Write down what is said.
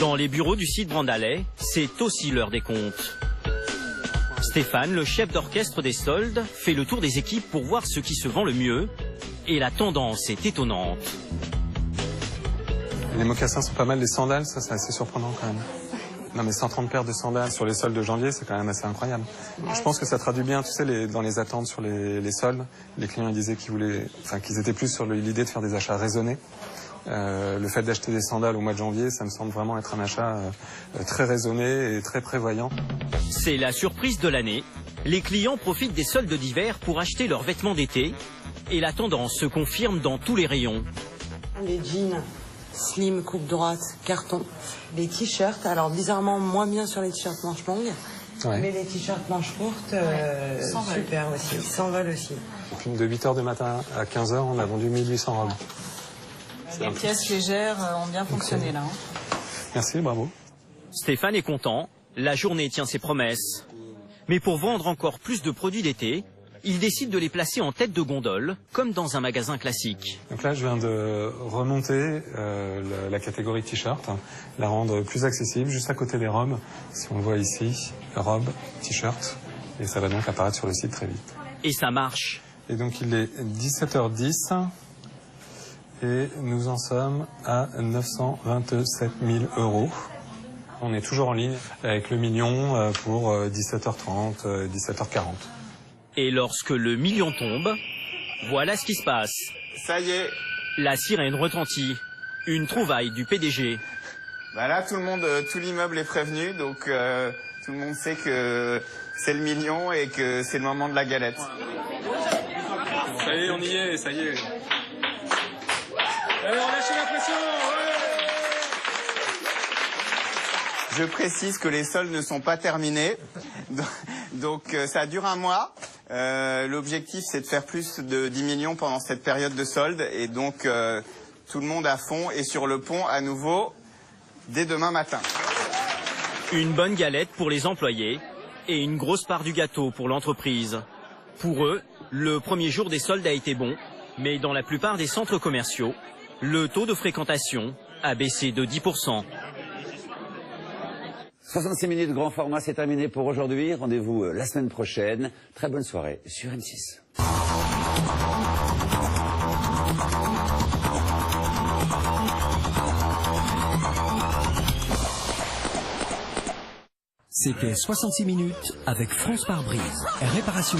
Dans les bureaux du site Brandalais, c'est aussi l'heure des comptes. Stéphane, le chef d'orchestre des soldes, fait le tour des équipes pour voir ce qui se vend le mieux. Et la tendance est étonnante. Les mocassins sont pas mal, les sandales, ça c'est assez surprenant quand même. Non mais 130 paires de sandales sur les soldes de janvier, c'est quand même assez incroyable. Je pense que ça traduit bien, tu sais, dans les attentes sur les soldes. Les clients ils disaient qu'ils étaient plus sur l'idée de faire des achats raisonnés. Le fait d'acheter des sandales au mois de janvier, ça me semble vraiment être un achat très raisonné et très prévoyant. C'est la surprise de l'année. Les clients profitent des soldes d'hiver pour acheter leurs vêtements d'été. Et la tendance se confirme dans tous les rayons. Les jeans slim, coupe droite, carton. Les t-shirts, alors bizarrement moins bien sur les t-shirts manches longues. Ouais. Mais les t-shirts manches courtes, super aussi, s'envolent aussi. De 8h du matin à 15h, on a vendu 1800 robes. Les pièces légères ont bien fonctionné là. Merci, bravo. Stéphane est content, la journée tient ses promesses. Mais pour vendre encore plus de produits d'été, il décide de les placer en tête de gondole, comme dans un magasin classique. Donc là, je viens de remonter la catégorie t-shirt, la rendre plus accessible, juste à côté des robes. Si on le voit ici, robes, t-shirt, et ça va donc apparaître sur le site très vite. Et ça marche. Et donc il est 17h10, et nous en sommes à 927 000 €. On est toujours en ligne avec le million pour 17h30, 17h40. Et lorsque le million tombe, voilà ce qui se passe. Ça y est. La sirène retentit. Une trouvaille du PDG. Bah là, tout l'immeuble est prévenu, donc tout le monde sait que c'est le million et que c'est le moment de la galette. Ça y est, on y est, ça y est. Allez, on lâche la pression, ouais. Je précise que les soldes ne sont pas terminés, donc ça dure un mois. L'objectif, c'est de faire plus de 10 millions pendant cette période de solde. Et donc, tout le monde à fond et sur le pont à nouveau dès demain matin. Une bonne galette pour les employés et une grosse part du gâteau pour l'entreprise. Pour eux, le premier jour des soldes a été bon, mais dans la plupart des centres commerciaux, le taux de fréquentation a baissé de 10%. 66 minutes grand format, c'est terminé pour aujourd'hui. Rendez-vous la semaine prochaine. Très bonne soirée sur M6. C'était 66 minutes avec France Pare-Brise. Réparation.